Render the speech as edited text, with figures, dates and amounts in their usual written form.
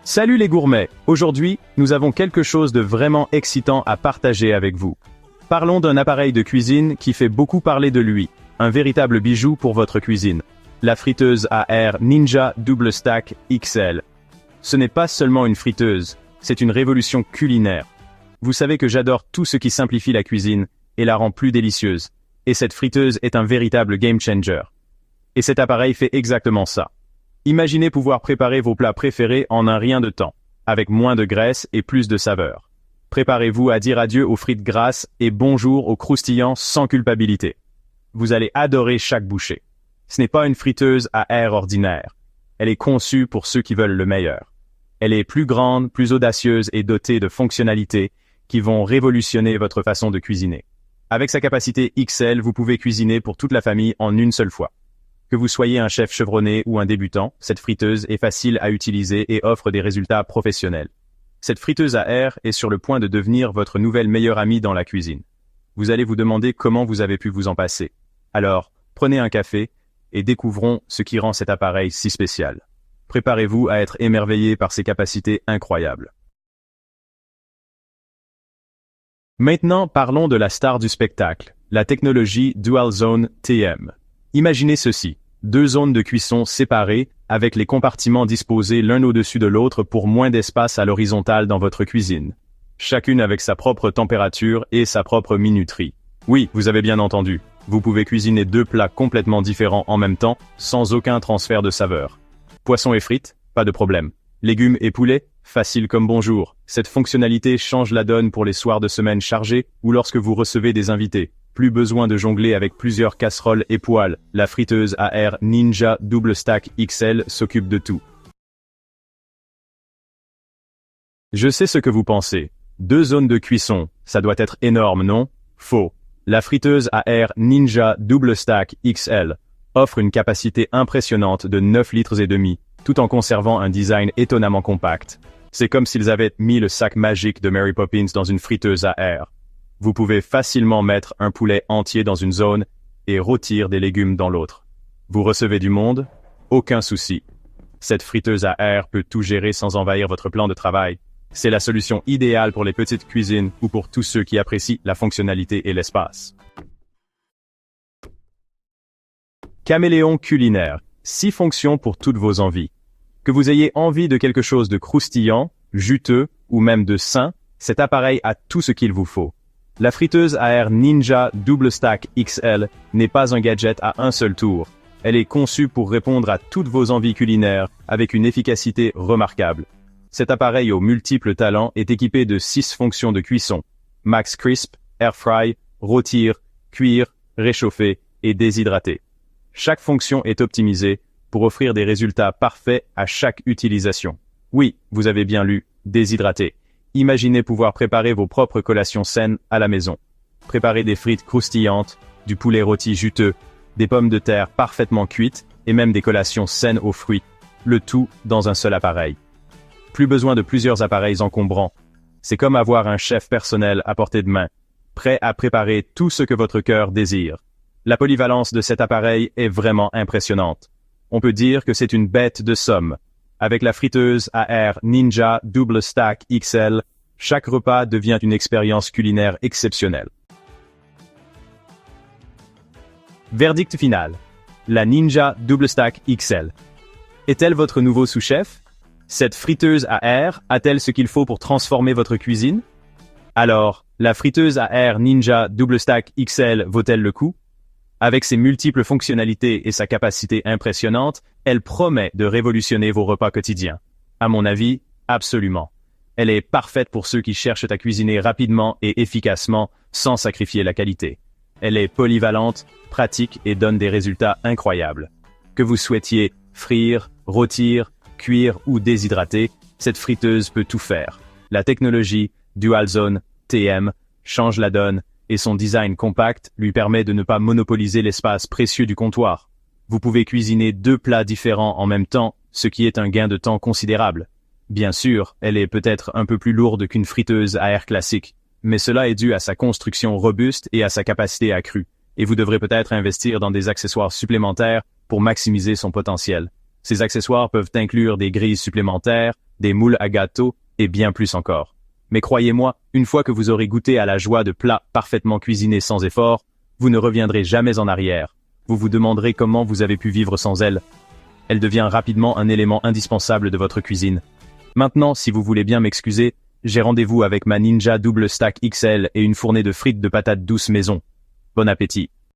Salut les gourmets! Aujourd'hui, nous avons quelque chose de vraiment excitant à partager avec vous. Parlons d'un appareil de cuisine qui fait beaucoup parler de lui, un véritable bijou pour votre cuisine. La friteuse à air Ninja Double Stack XL. Ce n'est pas seulement une friteuse, c'est une révolution culinaire. Vous savez que j'adore tout ce qui simplifie la cuisine et la rend plus délicieuse. Et cette friteuse est un véritable game changer. Et cet appareil fait exactement ça. Imaginez pouvoir préparer vos plats préférés en un rien de temps, avec moins de graisse et plus de saveur. Préparez-vous à dire adieu aux frites grasses et bonjour aux croustillants sans culpabilité. Vous allez adorer chaque bouchée. Ce n'est pas une friteuse à air ordinaire. Elle est conçue pour ceux qui veulent le meilleur. Elle est plus grande, plus audacieuse et dotée de fonctionnalités qui vont révolutionner votre façon de cuisiner. Avec sa capacité XL, vous pouvez cuisiner pour toute la famille en une seule fois. Que vous soyez un chef chevronné ou un débutant, cette friteuse est facile à utiliser et offre des résultats professionnels. Cette friteuse à air est sur le point de devenir votre nouvelle meilleure amie dans la cuisine. Vous allez vous demander comment vous avez pu vous en passer. Alors, prenez un café et découvrons ce qui rend cet appareil si spécial. Préparez-vous à être émerveillé par ses capacités incroyables. Maintenant, parlons de la star du spectacle, la technologie Dual Zone TM. Imaginez ceci. 2 zones de cuisson séparées, avec les compartiments disposés l'un au-dessus de l'autre pour moins d'espace à l'horizontale dans votre cuisine. Chacune avec sa propre température et sa propre minuterie. Oui, vous avez bien entendu. Vous pouvez cuisiner 2 plats complètement différents en même temps, sans aucun transfert de saveur. Poisson et frites, pas de problème. Légumes et poulet, facile comme bonjour. Cette fonctionnalité change la donne pour les soirs de semaine chargés ou lorsque vous recevez des invités. Plus besoin de jongler avec plusieurs casseroles et poêles, la friteuse à air Ninja Double Stack XL s'occupe de tout. Je sais ce que vous pensez. 2 zones de cuisson, ça doit être énorme, non? Faux. La friteuse à air Ninja Double Stack XL offre une capacité impressionnante de 9 litres et demi, tout en conservant un design étonnamment compact. C'est comme s'ils avaient mis le sac magique de Mary Poppins dans une friteuse à air. Vous pouvez facilement mettre un poulet entier dans une zone et rôtir des légumes dans l'autre. Vous recevez du monde? Aucun souci. Cette friteuse à air peut tout gérer sans envahir votre plan de travail. C'est la solution idéale pour les petites cuisines ou pour tous ceux qui apprécient la fonctionnalité et l'espace. Caméléon culinaire. 6 fonctions pour toutes vos envies. Que vous ayez envie de quelque chose de croustillant, juteux ou même de sain, cet appareil a tout ce qu'il vous faut. La friteuse à air Ninja Double Stack XL n'est pas un gadget à un seul tour. Elle est conçue pour répondre à toutes vos envies culinaires avec une efficacité remarquable. Cet appareil aux multiples talents est équipé de 6 fonctions de cuisson. Max Crisp, Air Fry, rôtir, cuire, réchauffer et déshydrater. Chaque fonction est optimisée pour offrir des résultats parfaits à chaque utilisation. Oui, vous avez bien lu, déshydrater. Imaginez pouvoir préparer vos propres collations saines à la maison. Préparez des frites croustillantes, du poulet rôti juteux, des pommes de terre parfaitement cuites et même des collations saines aux fruits. Le tout dans un seul appareil. Plus besoin de plusieurs appareils encombrants. C'est comme avoir un chef personnel à portée de main, prêt à préparer tout ce que votre cœur désire. La polyvalence de cet appareil est vraiment impressionnante. On peut dire que c'est une bête de somme. Avec la friteuse à air Ninja Double Stack XL, chaque repas devient une expérience culinaire exceptionnelle. Verdict final. La Ninja Double Stack XL. Est-elle votre nouveau sous-chef? Cette friteuse à air a-t-elle ce qu'il faut pour transformer votre cuisine? Alors, la friteuse à air Ninja Double Stack XL vaut-elle le coup? Avec ses multiples fonctionnalités et sa capacité impressionnante, elle promet de révolutionner vos repas quotidiens. À mon avis, absolument. Elle est parfaite pour ceux qui cherchent à cuisiner rapidement et efficacement sans sacrifier la qualité. Elle est polyvalente, pratique et donne des résultats incroyables. Que vous souhaitiez frire, rôtir, cuire ou déshydrater, cette friteuse peut tout faire. La technologie Dual Zone TM change la donne et son design compact lui permet de ne pas monopoliser l'espace précieux du comptoir. Vous pouvez cuisiner 2 plats différents en même temps, ce qui est un gain de temps considérable. Bien sûr, elle est peut-être un peu plus lourde qu'une friteuse à air classique, mais cela est dû à sa construction robuste et à sa capacité accrue, et vous devrez peut-être investir dans des accessoires supplémentaires pour maximiser son potentiel. Ces accessoires peuvent inclure des grilles supplémentaires, des moules à gâteau et bien plus encore. Mais croyez-moi, une fois que vous aurez goûté à la joie de plats parfaitement cuisinés sans effort, vous ne reviendrez jamais en arrière. Vous vous demanderez comment vous avez pu vivre sans elle. Elle devient rapidement un élément indispensable de votre cuisine. Maintenant, si vous voulez bien m'excuser, j'ai rendez-vous avec ma Ninja Double Stack XL et une fournée de frites de patates douces maison. Bon appétit!